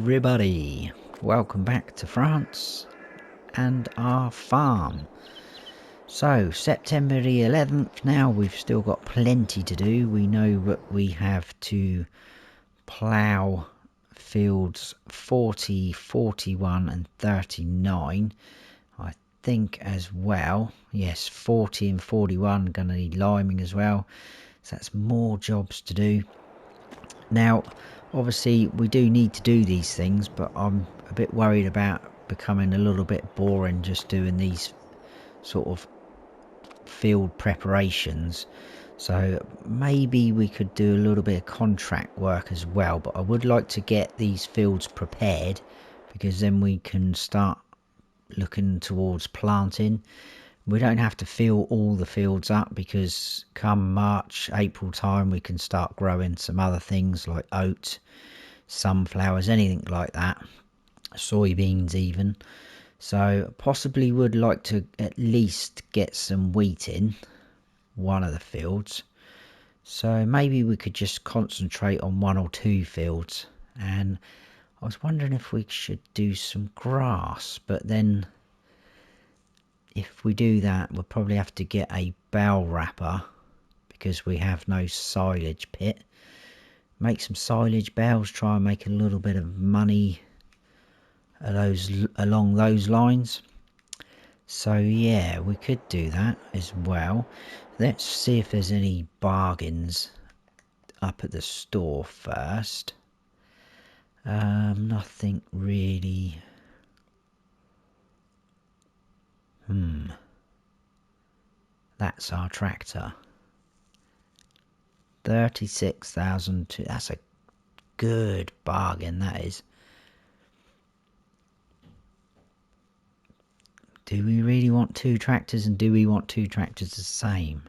everybody, welcome back to France and our farm. So September the 11th now, we've still got plenty to do. We know that we have to plough fields 40, 41 and 39, I think as well. Yes, 40 and 41 going to need liming as well, so that's more jobs to do. Now obviously we do need to do these things, but I'm a bit worried about becoming a little bit boring just doing these sort of field preparations. So maybe we could do a little bit of contract work as well, but I would like to get these fields prepared because then we can start looking towards planting. We don't have to fill all the fields up because come March, April time we can start growing some other things like oat, sunflowers, anything like that, soybeans even. So possibly would like to at least get some wheat in one of the fields. So maybe we could just concentrate on one or two fields. And I was wondering if we should do some grass, but then if we do that, we'll probably have to get a bale wrapper because we have no silage pit. Make some silage bales, try and make a little bit of money along those lines. So yeah, we could do that as well. Let's see if there's any bargains up at the store first. Nothing really. That's our tractor. 36,000. That's a good bargain, that is. Do we really want two tractors, and do we want two tractors the same?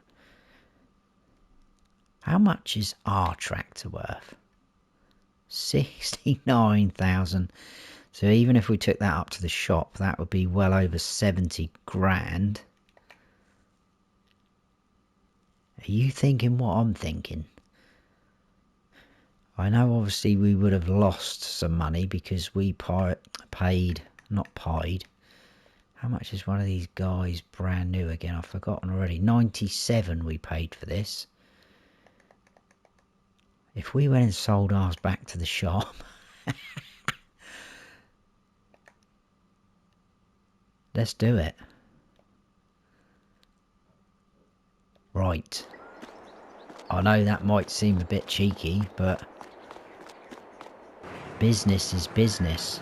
How much is our tractor worth? 69,000. So even if we took that up to the shop, that would be well over 70 grand. Are you thinking what I'm thinking? I know obviously we would have lost some money because we paid. How much is one of these guys brand new again? I've forgotten already. 97 we paid for this. If we went and sold ours back to the shop. Let's do it. Right. I know that might seem a bit cheeky, but business is business.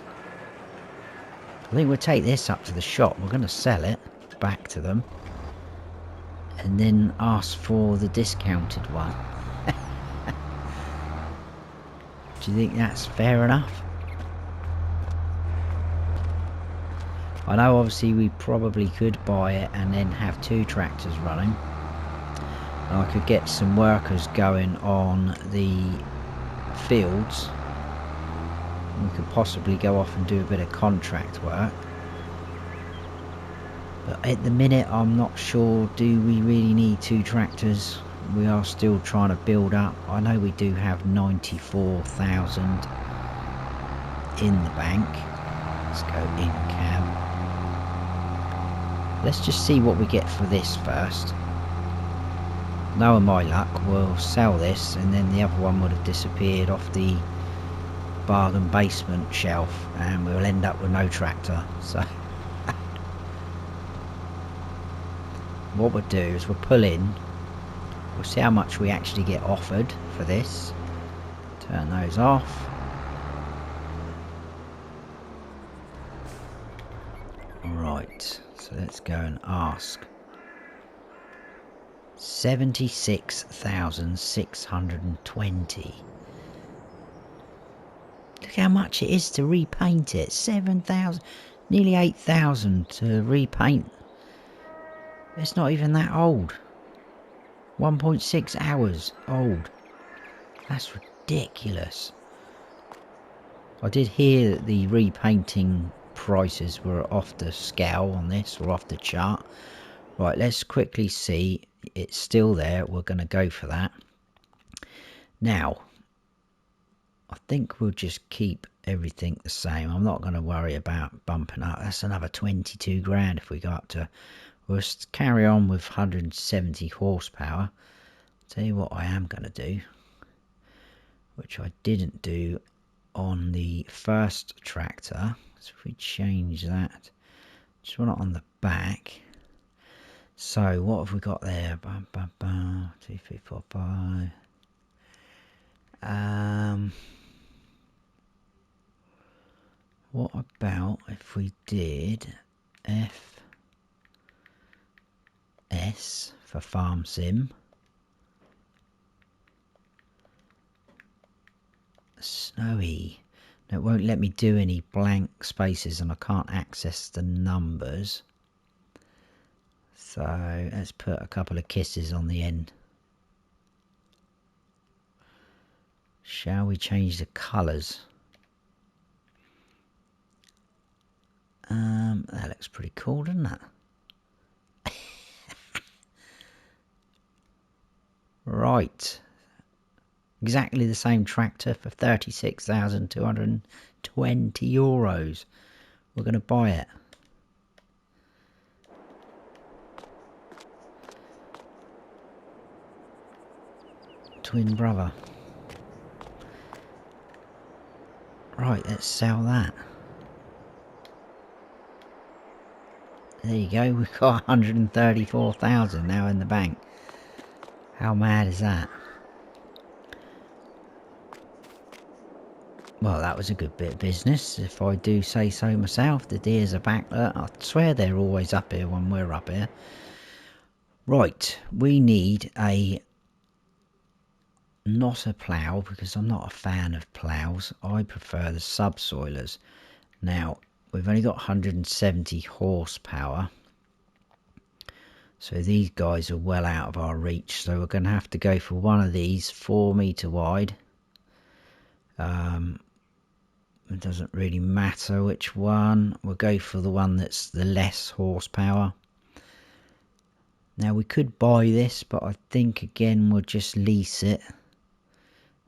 I think we'll take this up to the shop. We're going to sell it back to them and then ask for the discounted one. Do you think that's fair enough? I know obviously we probably could buy it and then have two tractors running. And I could get some workers going on the fields. We could possibly go off and do a bit of contract work. But at the minute I'm not sure, do we really need two tractors? We are still trying to build up. I know we do have 94,000 in the bank. Let's go in cab. Let's just see what we get for this first. Knowing my luck, we'll sell this and then the other one would have disappeared off the bargain basement shelf and we'll end up with no tractor. So what we'll do is we'll pull in, we'll see how much we actually get offered for this, turn those off. Right, so let's go and ask. 76,620. Look how much it is to repaint it. 7,000, nearly 8,000 to repaint. It's not even that old. 1.6 hours old. That's ridiculous. I did hear that the repainting prices were off the scale on this, or off the chart. Right, let's quickly see. It's still there. We're going to go for that. Now, I think we'll just keep everything the same. I'm not going to worry about bumping up. That's another 22 grand if we go up to... We'll carry on with 170 horsepower. Tell you what I am going to do, which I didn't do on the first tractor. So if we change that, just want it on the back. So what have we got there? 2, 3, 4, 5. What about if we did FS for Farm Sim, snowy? No, it won't let me do any blank spaces and I can't access the numbers. So let's put a couple of kisses on the end. Shall we change the colours? That looks pretty cool, doesn't it? Right. Exactly the same tractor for €36,220. We're going to buy it. Twin brother. Right, let's sell that. There you go, we've got 134,000 now in the bank. How mad is that? Well, that was a good bit of business, if I do say so myself. The Deeres are back there. I swear they're always up here when we're up here. Right, we need not a plough, because I'm not a fan of ploughs. I prefer the subsoilers. Now, we've only got 170 horsepower. So these guys are well out of our reach. So we're going to have to go for one of these, 4 metre wide. It doesn't really matter which one. We'll go for the one that's the less horsepower. Now we could buy this, but I think again we'll just lease it.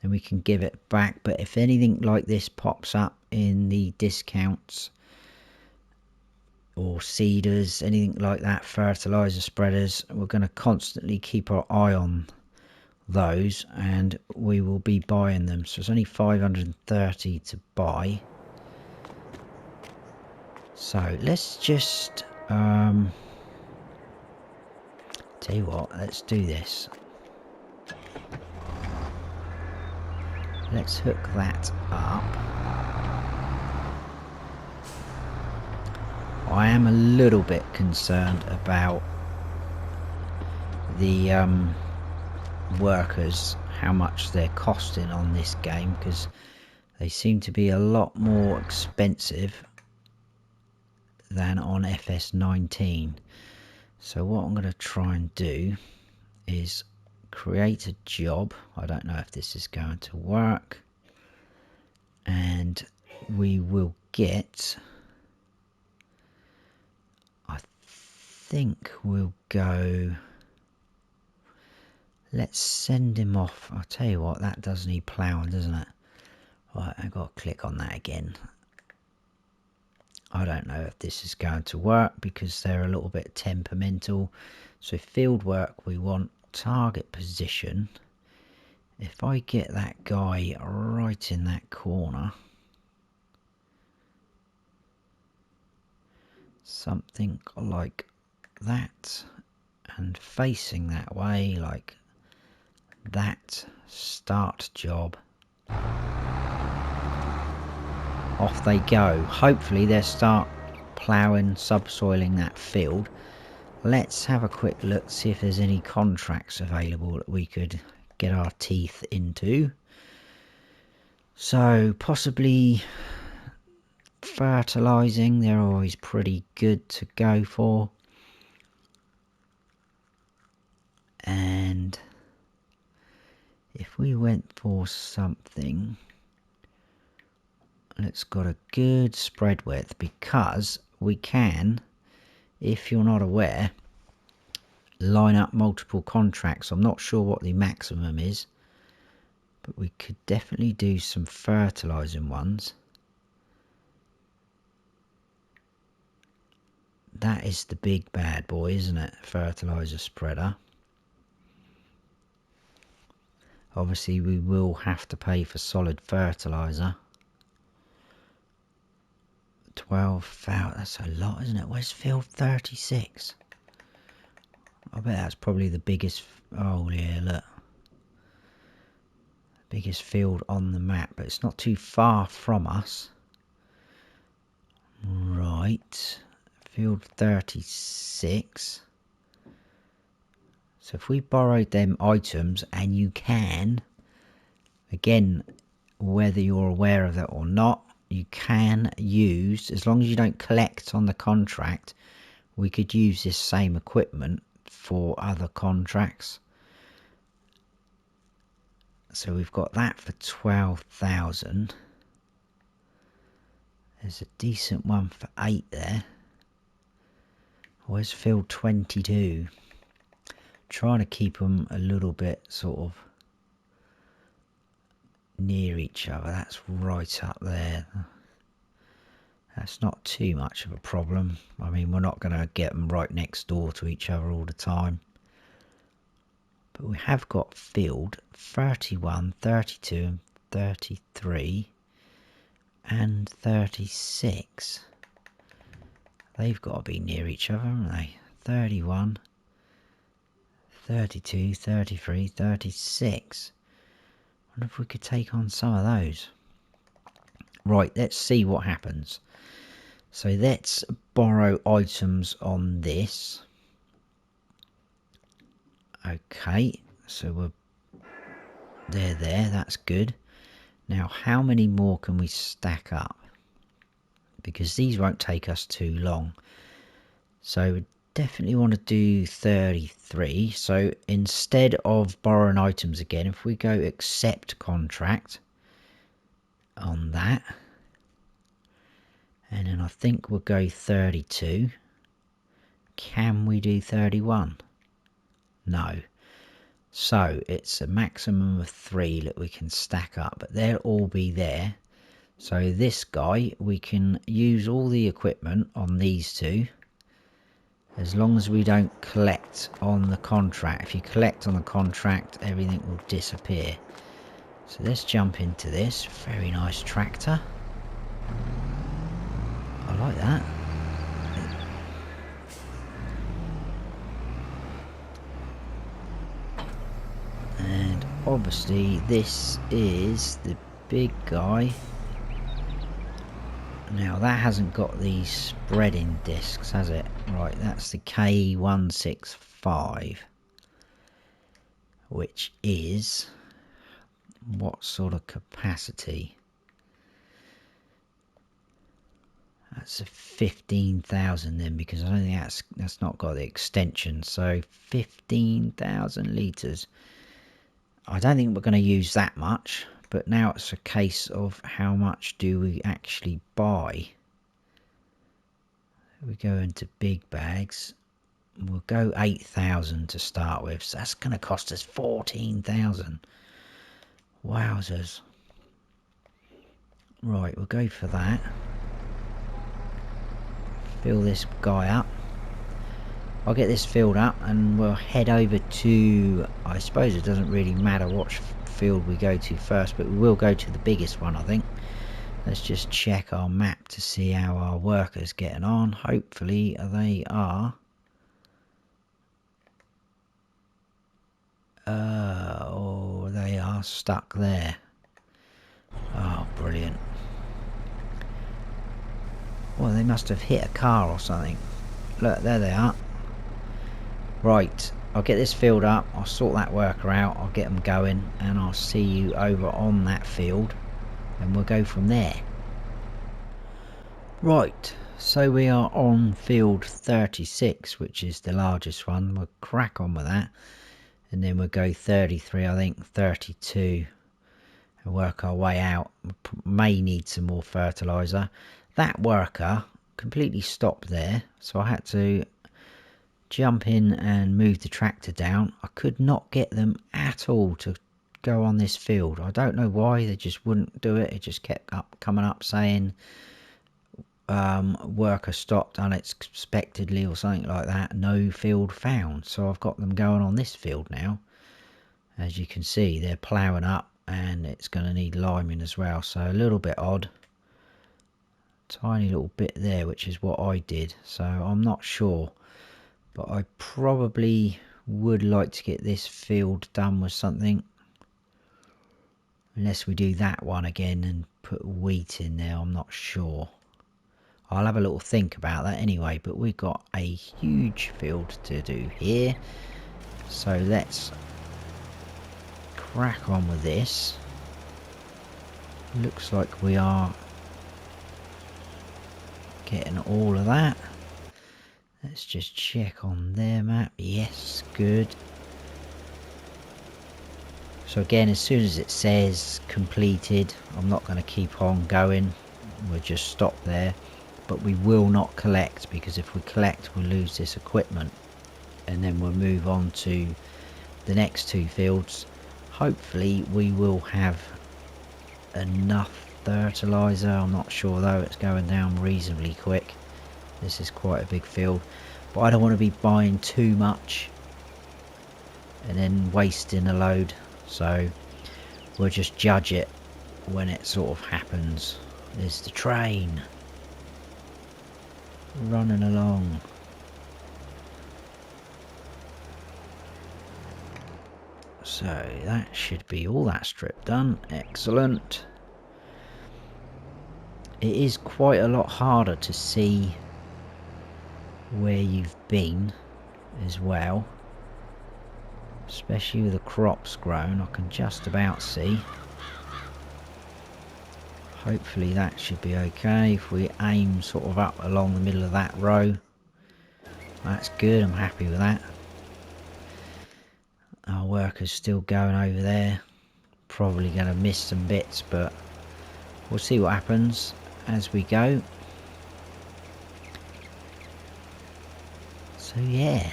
Then we can give it back. But if anything like this pops up in the discounts, or seeders, anything like that, fertilizer spreaders, we're going to constantly keep our eye on those, and we will be buying them. So it's only 530 to buy. So let's just tell you what, let's do this. Let's hook that up. I am a little bit concerned about the workers, how much they're costing on this game, because they seem to be a lot more expensive than on FS19. So what I'm going to try and do is create a job. I don't know if this is going to work, and we will get, I think we'll go, let's send him off. I'll tell you what, that does need ploughing, doesn't it? Right, I've got to click on that again. I don't know if this is going to work because they're a little bit temperamental. So field work, we want target position. If I get that guy right in that corner, something like that, and facing that way like that, start job. Off they go. Hopefully they'll start ploughing, subsoiling that field. Let's have a quick look, see if there's any contracts available that we could get our teeth into. So possibly fertilizing, they're always pretty good to go for. And if we went for something that's got a good spread width, because we can, if you're not aware, line up multiple contracts. I'm not sure what the maximum is, But we could definitely do some fertilising ones. That is the big bad boy, isn't it? Fertiliser spreader. Obviously we will have to pay for solid fertiliser. 12,000, that's a lot, isn't it? Where's field 36? I bet that's probably the biggest. Oh yeah, look. Biggest field on the map, but it's not too far from us. Right. Field 36. So if we borrowed them items, and you can, again, whether you're aware of that or not, you can use, as long as you don't collect on the contract, we could use this same equipment for other contracts. So we've got that for 12,000. There's a decent one for 8 there. Where's field 22? Trying to keep them a little bit sort of near each other. That's right up there. That's not too much of a problem. I mean, we're not going to get them right next door to each other all the time. But we have got field 31, 32 and 33 and 36. They've got to be near each other, haven't they? 31, 32, 33, 36. I wonder if we could take on some of those. Right, let's see what happens. So let's borrow items on this. Okay, so we're there, that's good. Now, how many more can we stack up? Because these won't take us too long. So we definitely want to do 33. So instead of borrowing items again, if we go accept contract on that, and then I think we'll go 32. Can we do 31? No. So it's a maximum of 3 that we can stack up, but they'll all be there. So this guy, we can use all the equipment on these two, as long as we don't collect on the contract. If you collect on the contract, everything will disappear. So let's jump into this. Very nice tractor. I like that. And obviously this is the big guy. Now that hasn't got these spreading discs, has it? Right, that's the K165, which is what sort of capacity? That's a 15,000 then, because I don't think that's not got the extension. So 15,000 litres. I don't think we're going to use that much, but now it's a case of how much do we actually buy. We go into big bags. We'll go 8,000 to start with, so that's going to cost us 14,000. Wowzers. Right, we'll go for that. Fill this guy up. I'll get this filled up and we'll head over to, I suppose it doesn't really matter what field we go to first, but we will go to the biggest one, I think. Let's just check our map to see how our workers getting on. Hopefully they are. Oh, they are stuck there. Oh, brilliant. Well, they must have hit a car or something. Look, there they are. Right, I'll get this filled up, I'll sort that worker out, I'll get them going, and I'll see you over on that field, and we'll go from there. Right, so we are on field 36, which is the largest one. We'll crack on with that, and then we'll go 33, I think, 32, and work our way out. We may need some more fertiliser. That worker completely stopped there, so I had to jump in and move the tractor down. I could not get them at all to go on this field. I don't know why they just wouldn't do it. It just kept coming up saying worker stopped unexpectedly or something like that. No field found. So I've got them going on this field now. As you can see, they're ploughing up and it's going to need liming as well. So a little bit odd. Tiny little bit there, which is what I did. So I'm not sure. But I probably would like to get this field done with something. Unless we do that one again and put wheat in there, I'm not sure. I'll have a little think about that anyway, but we've got a huge field to do here. So let's crack on with this. Looks like we are getting all of that. Let's just check on their map. Yes, good. So again, as soon as it says completed, I'm not going to keep on going. We'll just stop there. But we will not collect, because if we collect, we'll lose this equipment. And then we'll move on to the next two fields. Hopefully we will have enough fertilizer. I'm not sure though, it's going down reasonably quick. This is quite a big field, but I don't want to be buying too much and then wasting a load. So we'll just judge it when it sort of happens. There's the train running along. So that should be all that strip done. Excellent. It is quite a lot harder to see where you've been as well, especially with the crops grown. I can just about see. Hopefully that should be okay. If we aim sort of up along the middle of that row, that's good. I'm happy with that. Our worker's still going over there. Probably going to miss some bits, but we'll see what happens as we go. So yeah,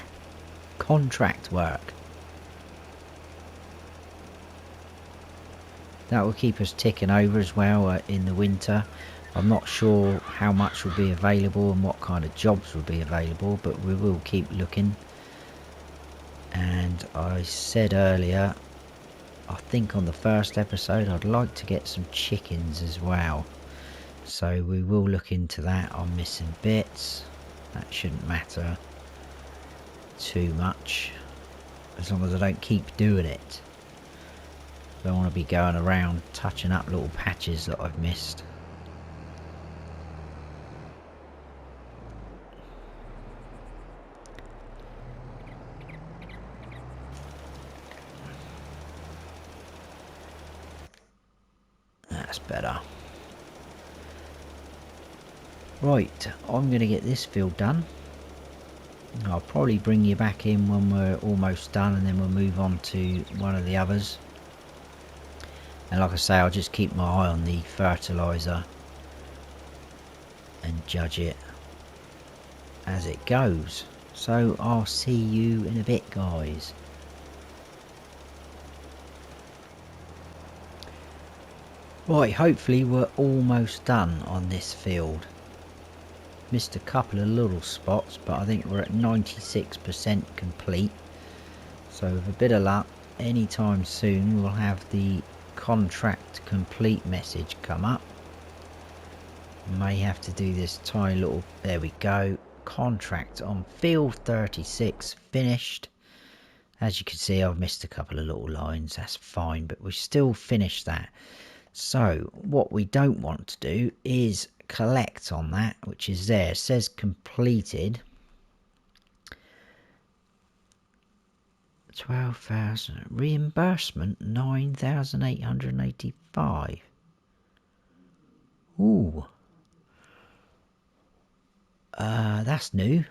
contract work. That will keep us ticking over as well in the winter. I'm not sure how much will be available and what kind of jobs will be available, but we will keep looking. And I said earlier, I think on the first episode, I'd like to get some chickens as well. So we will look into that. I'm missing bits. That shouldn't matter too much, as long as I don't keep doing it. Don't want to be going around touching up little patches that I've missed. That's better. Right, I'm going to get this field done. I'll probably bring you back in when we're almost done, and then we'll move on to one of the others. And like I say, I'll just keep my eye on the fertilizer and judge it as it goes. So I'll see you in a bit, guys. Right, hopefully we're almost done on this field. Missed a couple of little spots, but I think we're at 96% complete. So with a bit of luck, anytime soon we'll have the contract complete message come up. May have to do this tiny little, there we go, contract on field 36 finished. As you can see, I've missed a couple of little lines, that's fine, but we still finished that. So what we don't want to do is collect on that, which is there. It says completed. 12,000 reimbursement 9,885. Ooh, that's new.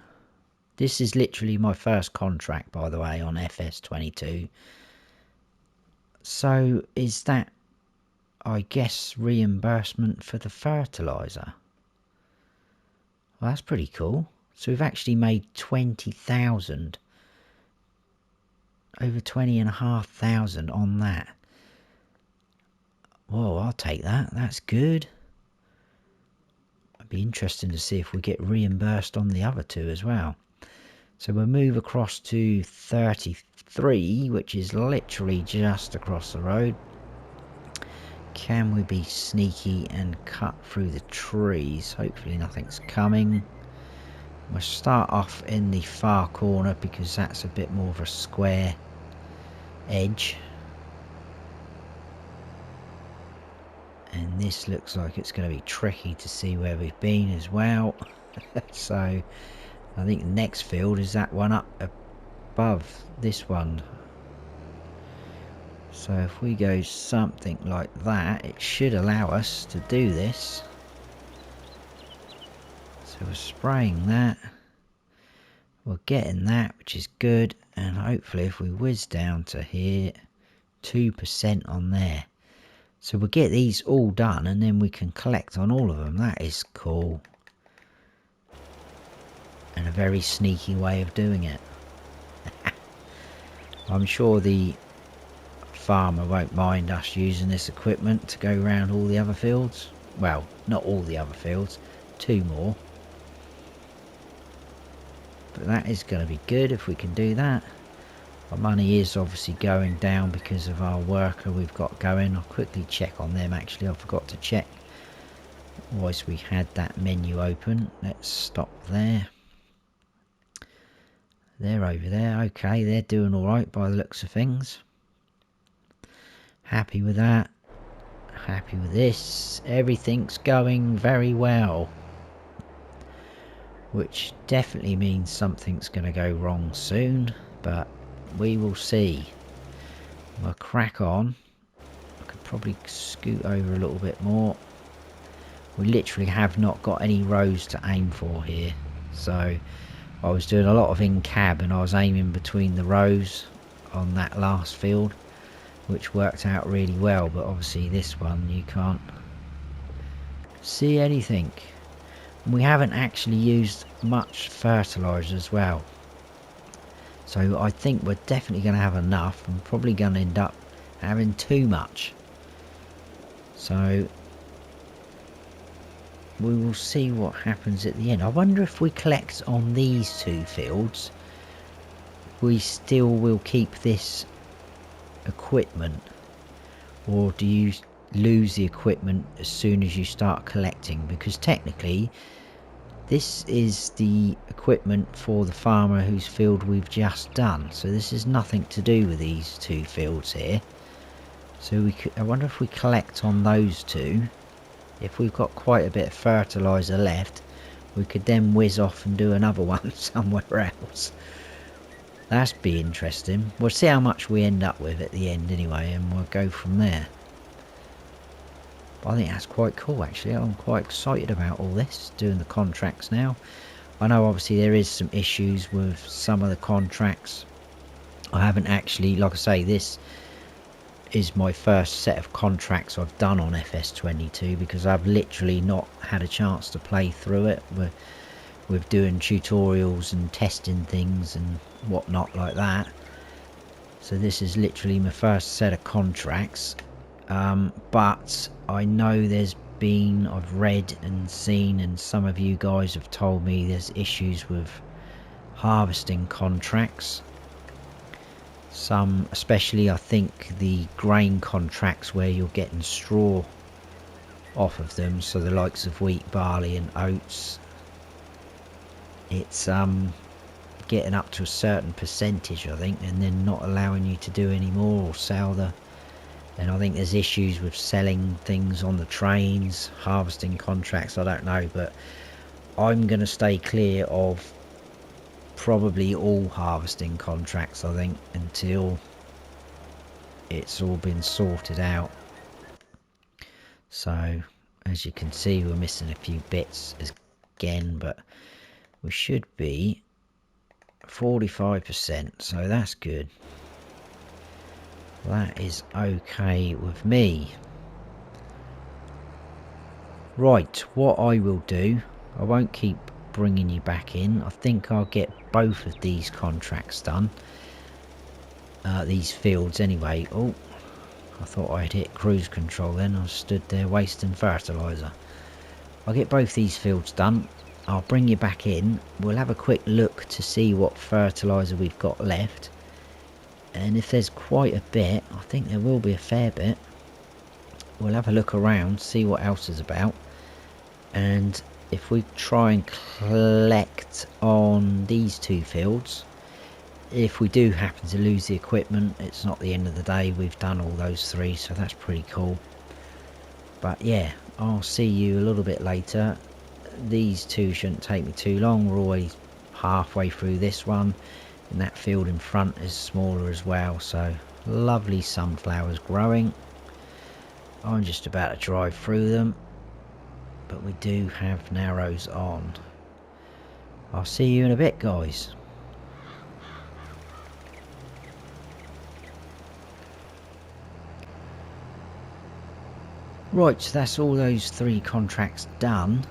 This is literally my first contract, by the way, on FS22. So is that, I guess, reimbursement for the fertilizer? Well, that's pretty cool. So we've actually made 20,000. Over 20,500 on that. Oh, I'll take that. That's good. It'd be interesting to see if we get reimbursed on the other two as well. So we'll move across to 33, which is literally just across the road. Can we be sneaky and cut through the trees? Hopefully nothing's coming. We'll start off in the far corner because that's a bit more of a square edge. And this looks like it's going to be tricky to see where we've been as well. So I think the next field is that one up above this one. So if we go something like that, it should allow us to do this. So we're spraying that. We're getting that, which is good. And hopefully if we whiz down to here, 2% on there. So we'll get these all done and then we can collect on all of them. That is cool. And a very sneaky way of doing it. I'm sure the farmer won't mind us using this equipment to go around all the other fields. Well, not all the other fields. 2 more. But that is going to be good if we can do that. Our money is obviously going down because of our worker we've got going. I'll quickly check on them actually. I forgot to check whilst we had that menu open. Let's stop there. They're over there. Okay, they're doing alright by the looks of things. Happy with that. Happy with this. Everything's going very well. Which definitely means something's going to go wrong soon. But we will see. We'll crack on. I could probably scoot over a little bit more. We literally have not got any rows to aim for here. So I was doing a lot of in-cab and I was aiming between the rows on that last field, which worked out really well. But obviously this one you can't see anything. We haven't actually used much fertiliser as well. So I think we're definitely going to have enough. I'm probably going to end up having too much. So we will see what happens at the end. I wonder if we collect on these 2 fields, we still will keep this equipment. Or do you lose the equipment as soon as you start collecting? Because technically this is the equipment for the farmer whose field we've just done. So this is nothing to do with these 2 fields here. So we could, I wonder if we collect on those 2. If we've got quite a bit of fertiliser left, we could then whiz off and do another one somewhere else. That's be interesting. We'll see how much we end up with at the end anyway, and we'll go from there. I think that's quite cool actually. I'm quite excited about all this, doing the contracts now. I know obviously there is some issues with some of the contracts. I haven't actually, like I say, this is my first set of contracts I've done on FS22 because I've literally not had a chance to play through it. We're doing tutorials and testing things and whatnot like that. So this is literally my first set of contracts. But I know I've read and seen, and some of you guys have told me there's issues with harvesting contracts. Some, especially I think the grain contracts where you're getting straw off of them, so the likes of wheat, barley and oats, it's getting up to a certain percentage I think, and then not allowing you to do any more or sell the. And I think there's issues with selling things on the trains, harvesting contracts, I don't know, but I'm going to stay clear of probably all harvesting contracts, I think, until it's all been sorted out. So, as you can see, we're missing a few bits again, but we should be 45%, so that's good. That is okay with me. Right, what I will do, I won't keep bringing you back in. I think I'll get both of these contracts done. These fields anyway. Oh, I thought I'd hit cruise control then. I stood there wasting fertiliser. I'll get both these fields done. I'll bring you back in. We'll have a quick look to see what fertiliser we've got left. And if there's quite a bit, I think there will be a fair bit. We'll have a look around, see what else is about. And if we try and collect on these two fields, if we do happen to lose the equipment, it's not the end of the day. We've done all those three, so that's pretty cool. But yeah, I'll see you a little bit later. These two shouldn't take me too long. We're always halfway through this one, and that field in front is smaller as well. So lovely sunflowers growing. I'm just about to drive through them, but we do have narrows on. I'll see you in a bit, guys. Right, so that's all those three contracts done.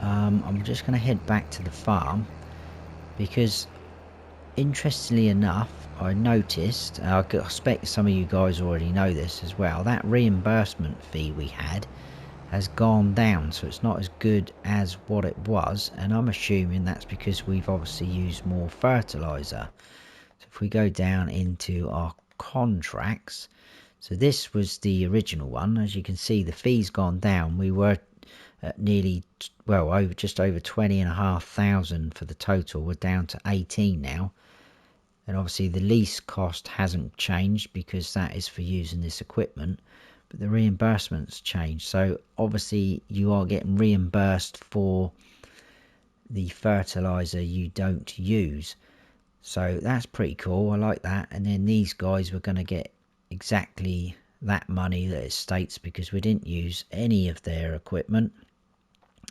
I'm just going to head back to the farm because, interestingly enough, I noticed, I expect some of you guys already know this as well, that reimbursement fee we had has gone down, so it's not as good as what it was, and I'm assuming that's because we've obviously used more fertiliser. So if we go down into our contracts, so this was the original one. As you can see, the fee's gone down. We were at nearly, well, just over 20,500 for the total. We're down to 18 now. And obviously the lease cost hasn't changed because that is for using this equipment. But the reimbursement's changed. So obviously you are getting reimbursed for the fertiliser you don't use. So that's pretty cool. I like that. And then these guys were going to get exactly that money that it states because we didn't use any of their equipment,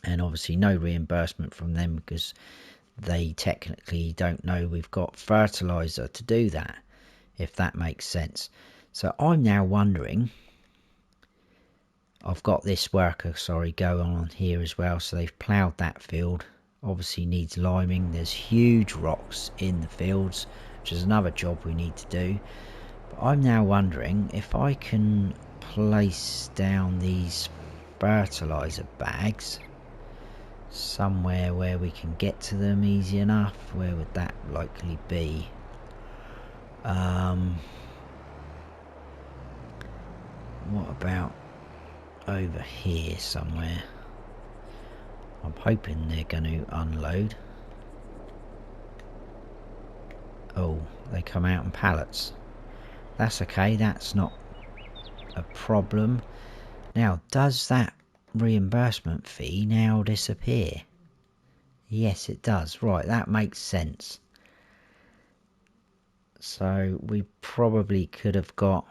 and obviously no reimbursement from them because they technically don't know we've got fertilizer to do that, if that makes sense. So I'm now wondering, I've got this worker going on here as well, so they've ploughed that field, obviously needs liming. There's huge rocks in the fields, which is another job we need to do. I'm now wondering if I can place down these fertiliser bags somewhere where we can get to them easy enough. Where would that likely be? What about over here somewhere? I'm hoping they're going to unload. Oh, they come out in pallets. That's okay, that's not a problem. Now, does that reimbursement fee now disappear? Yes, it does. Right, that makes sense. So we probably could have got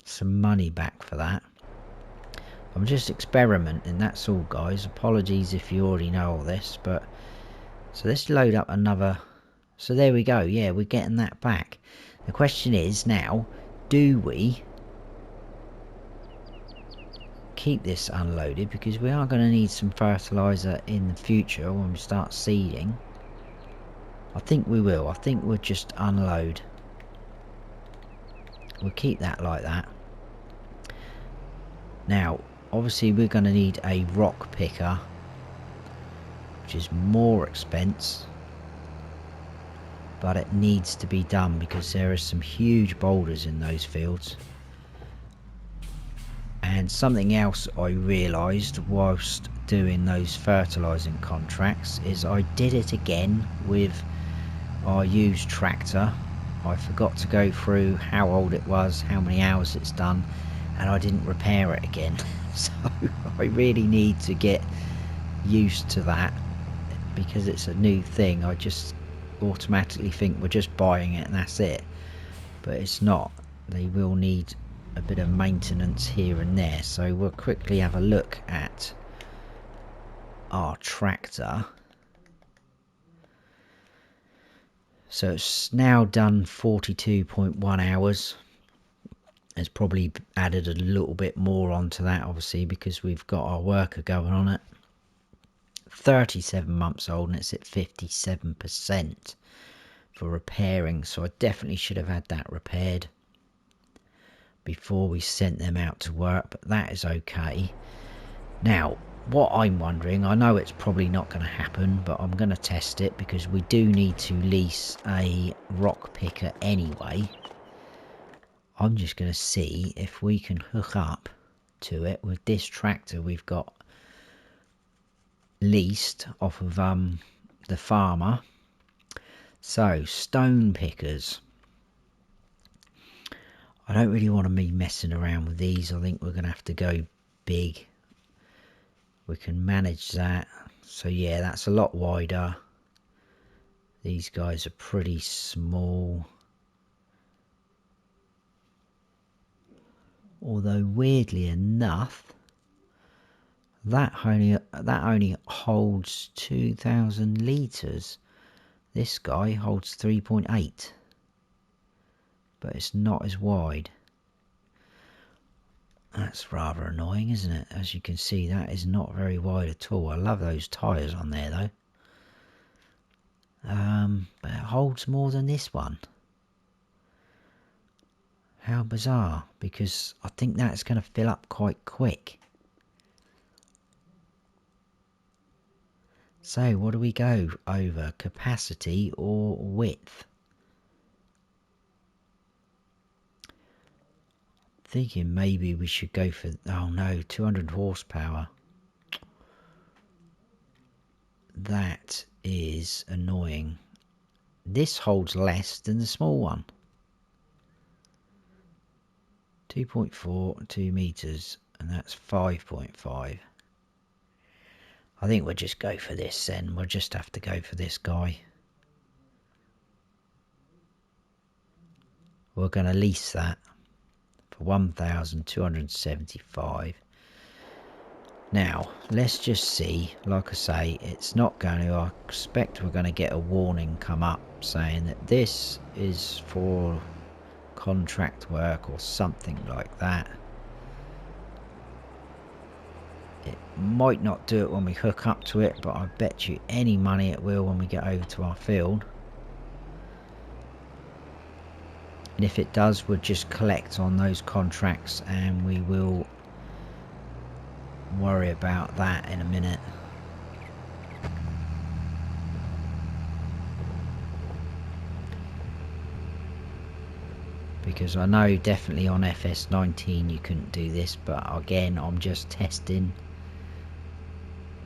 some money back for that. I'm just experimenting, that's all, guys. Apologies if you already know all this, but so let's load up another. So there we go. Yeah, we're getting that back. The question is now, do we keep this unloaded? Because we are going to need some fertiliser in the future when we start seeding. I think we will. I think we'll just unload. We'll keep that like that. Now, obviously we're going to need a rock picker, which is more expense. But it needs to be done because there are some huge boulders in those fields. And something else I realised whilst doing those fertilising contracts is I did it again with our used tractor. I forgot to go through how old it was, how many hours it's done, and I didn't repair it again. So I really need to get used to that because it's a new thing. I just automatically think we're just buying it and that's it, but it's not. They will need a bit of maintenance here and there. So we'll quickly have a look at our tractor. So it's now done 42.1 hours. It's probably added a little bit more onto that, obviously, because we've got our worker going on it. 37 months old and it's at 57%. for repairing, so I definitely should have had that repaired before we sent them out to work, but that is okay. Now, what I'm wondering, I know it's probably not going to happen, but I'm going to test it because we do need to lease a rock picker anyway. I'm just going to see if we can hook up to it with this tractor we've got leased off of the farmer. So, stone pickers. I don't really want to be messing around with these. I think we're going to have to go big. We can manage that. So yeah, that's a lot wider. These guys are pretty small. Although weirdly enough, that only holds 2,000 litres. This guy holds 3.8. But it's not as wide. That's rather annoying, isn't it? As you can see, that is not very wide at all. I love those tyres on there, though. But it holds more than this one. How bizarre, because I think that's going to fill up quite quick. So, what do we go over? Capacity or width? Thinking maybe we should go for, oh no, 200 horsepower. That is annoying. This holds less than the small one. 2.4, 2 meters, and that's 5.5. I think we'll just go for this then. We'll just have to go for this guy. We're going to lease that for 1,275. Now, let's just see. Like I say, it's not going to, I expect we're going to get a warning come up saying that this is for contract work or something like that. It might not do it when we hook up to it, but I bet you any money it will when we get over to our field. And if it does, we'll just collect on those contracts and we will worry about that in a minute. Because I know definitely on FS19 you couldn't do this, but again, I'm just testing,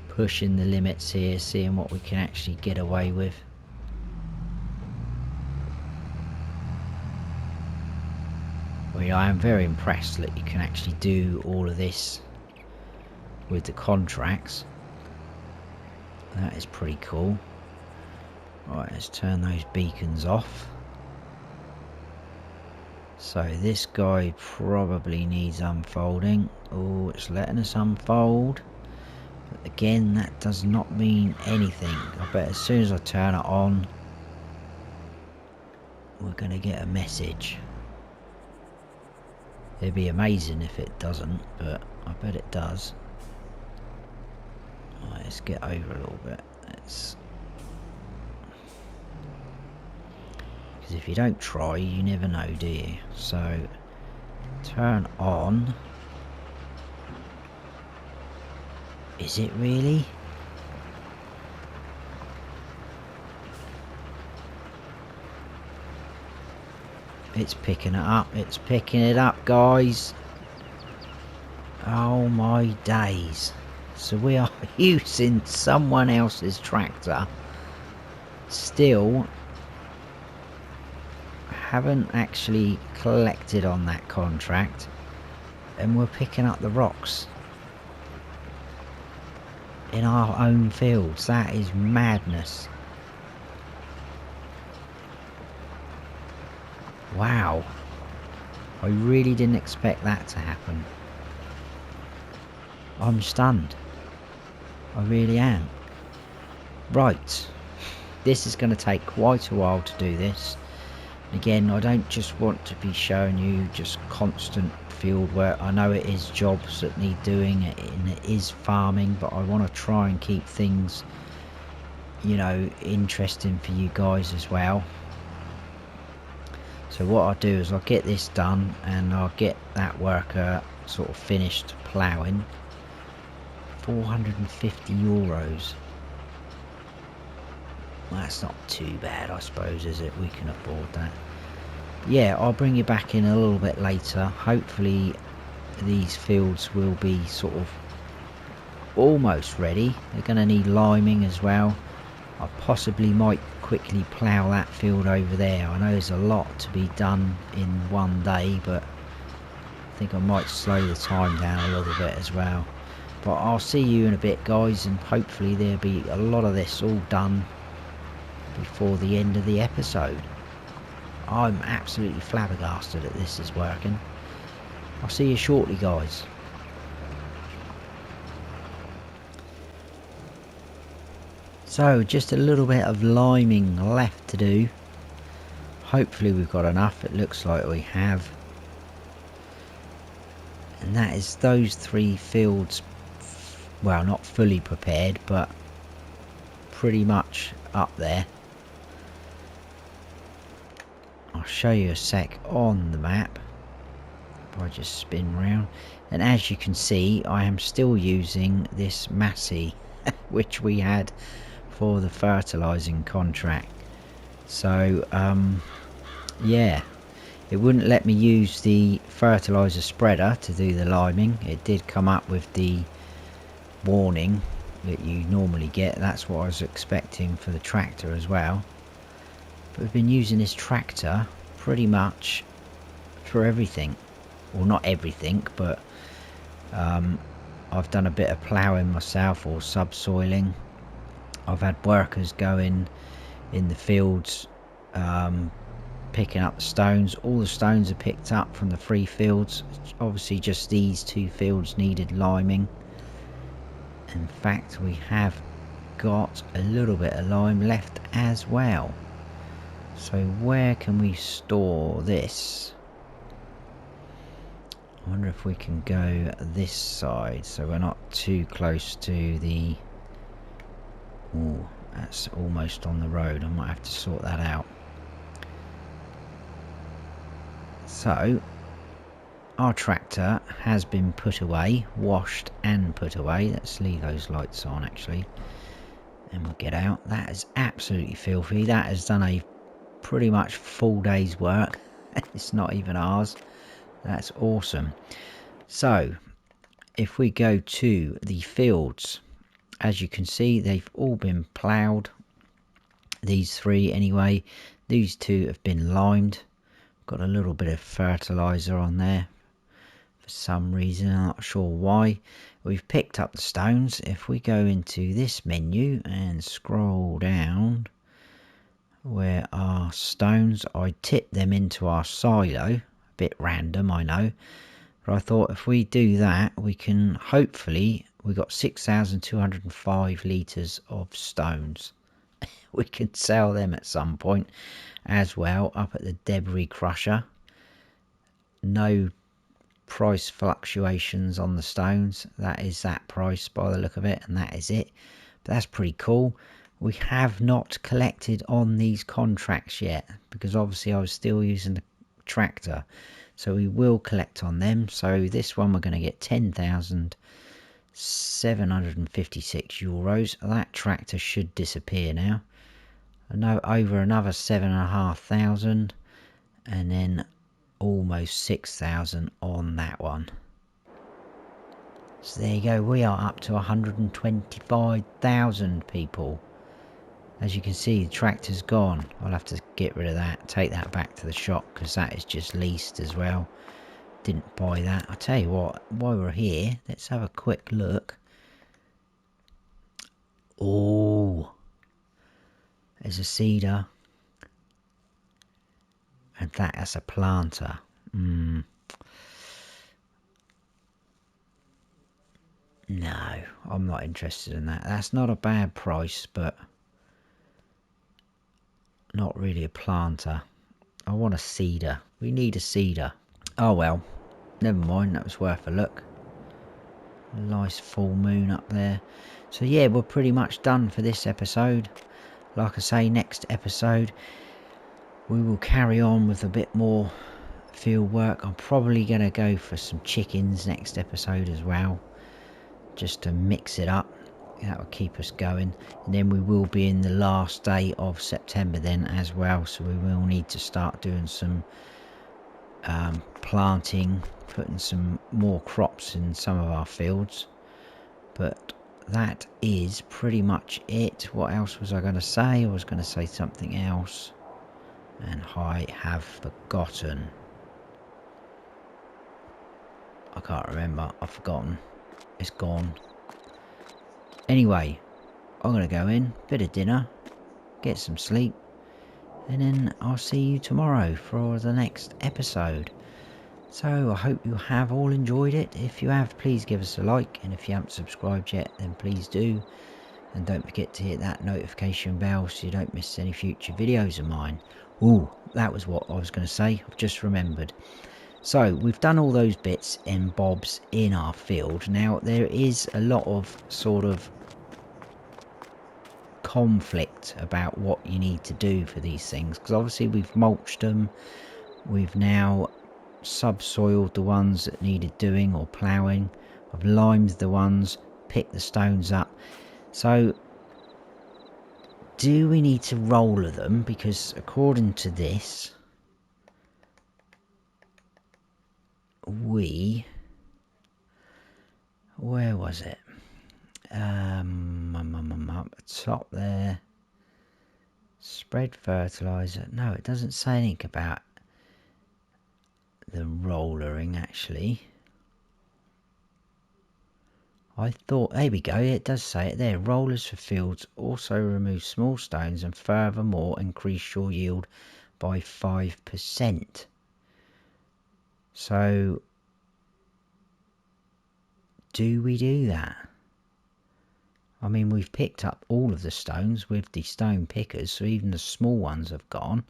pushing the limits here, seeing what we can actually get away with. Well, I am very impressed that you can actually do all of this with the contracts. That is pretty cool. Right, let's turn those beacons off. So this guy probably needs unfolding. Oh, it's letting us unfold. But again, that does not mean anything. I bet as soon as I turn it on, we're going to get a message. It'd be amazing if it doesn't, but I bet it does. Right, let's get over a little bit. Because if you don't try, you never know, do you? So, turn on. Is it really? It's picking it up. It's picking it up, guys. Oh my days. So we are using someone else's tractor. Still haven't actually collected on that contract. And we're picking up the rocks in our own fields. That is madness. Wow, I really didn't expect that to happen. I'm stunned. I really am. Right, this is going to take quite a while to do this. Again, I don't just want to be showing you just constant field work. I know it is jobs that need doing, and it is farming, but I want to try and keep things, you know, interesting for you guys as well. So what I'll do is I'll get this done and I'll get that worker sort of finished ploughing. 450 euros. Well, that's not too bad, I suppose, is it? We can afford that. Yeah, I'll bring you back in a little bit later. Hopefully these fields will be sort of almost ready. They're going to need liming as well. I possibly might quickly plough that field over there. I know there's a lot to be done in one day, but I think I might slow the time down a little bit as well. But I'll see you in a bit, guys, and hopefully there'll be a lot of this all done before the end of the episode. I'm absolutely flabbergasted that this is working. I'll see you shortly, guys. So just a little bit of liming left to do. Hopefully we've got enough. It looks like we have. And that is those 3 fields, well, not fully prepared, but pretty much up there. I'll show you a sec on the map if I just spin round. And as you can see, I am still using this Massey which we had for the fertilizing contract. So yeah, it wouldn't let me use the fertilizer spreader to do the liming. It did come up with the warning that you normally get. That's what I was expecting for the tractor as well. But we've been using this tractor pretty much for everything. Well, not everything, but I've done a bit of ploughing myself, or subsoiling. I've had workers going in the fields picking up the stones. All the stones are picked up from the 3 fields. Obviously just these 2 fields needed liming. In fact, we have got a little bit of lime left as well. So where can we store this? I wonder if we can go this side so we're not too close to the... Oh, that's almost on the road. I might have to sort that out. So our tractor has been put away, washed and put away. Let's leave those lights on actually, and we'll get out. That is absolutely filthy. That has done a pretty much full day's work. It's not even ours. That's awesome. So if we go to the fields, as you can see, they've all been ploughed. These 3 anyway. These 2 have been limed. Got a little bit of fertilizer on there for some reason. I'm not sure why. We've picked up the stones. If we go into this menu and scroll down where our stones, I tipped them into our silo. A bit random, I know, but I thought if we do that, we can hopefully... We got 6,205 litres of stones. We can sell them at some point as well up at the debris crusher. No price fluctuations on the stones. That is that price by the look of it, and that is it. But that's pretty cool. We have not collected on these contracts yet because obviously I was still using the tractor. So we will collect on them. So this one we're going to get 10,756 euros. That tractor should disappear now. I know over another 7,500, and then almost 6,000 on that one. So there you go, we are up to 125,000 people. As you can see, the tractor's gone. I'll have to get rid of that, take that back to the shop because that is just leased as well. Didn't buy that. I'll tell you what, while we're here, let's have a quick look. Oh, there's a seeder. And that's a planter. No, I'm not interested in that. That's not a bad price, but not really a planter. I want a seeder. We need a seeder. Oh well, never mind, that was worth a look. A nice full moon up there. So yeah, we're pretty much done for this episode. Like I say, next episode we will carry on with a bit more field work. I'm probably going to go for some chickens next episode as well, just to mix it up. That will keep us going, and then we will be in the last day of September then as well, so we will need to start doing some planting, putting some more crops in some of our fields. But that is pretty much it. What else was I going to say? I was going to say something else, and I have forgotten. I can't remember. I've forgotten. It's gone. Anyway, I'm going to go in, bit of dinner, get some sleep, and then I'll see you tomorrow for the next episode. So I hope you have all enjoyed it. If you have, please give us a like, and if you haven't subscribed yet, then please do. And don't forget to hit that notification bell so you don't miss any future videos of mine. Ooh, that was what I was going to say. I've just remembered. So we've done all those bits and bobs in our field. Now there is a lot of sort of conflict about what you need to do for these things, because obviously we've mulched them, we've now subsoiled the ones that needed doing or ploughing, I've limed the ones, picked the stones up. So do we need to roller them? Because according to this, where was it? Up the top there. Spread fertilizer. No, it doesn't say anything about the rollering actually. I thought, there we go, it does say it there. Rollers for fields also remove small stones and furthermore increase your yield by 5%. So, do we do that? I mean, we've picked up all of the stones with the stone pickers, so even the small ones have gone.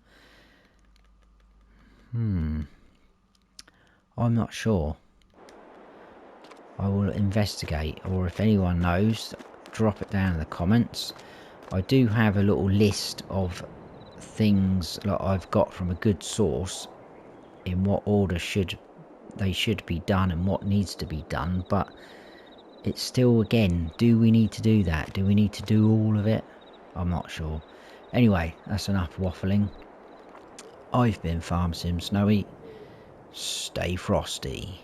I'm not sure. I will investigate, or if anyone knows, drop it down in the comments. I do have a little list of things that I've got from a good source in what order they should be done and what needs to be done, but it's still, again, do we need to do that? Do we need to do all of it? I'm not sure. Anyway, that's enough waffling. I've been Farm Sim Snowy. Stay frosty.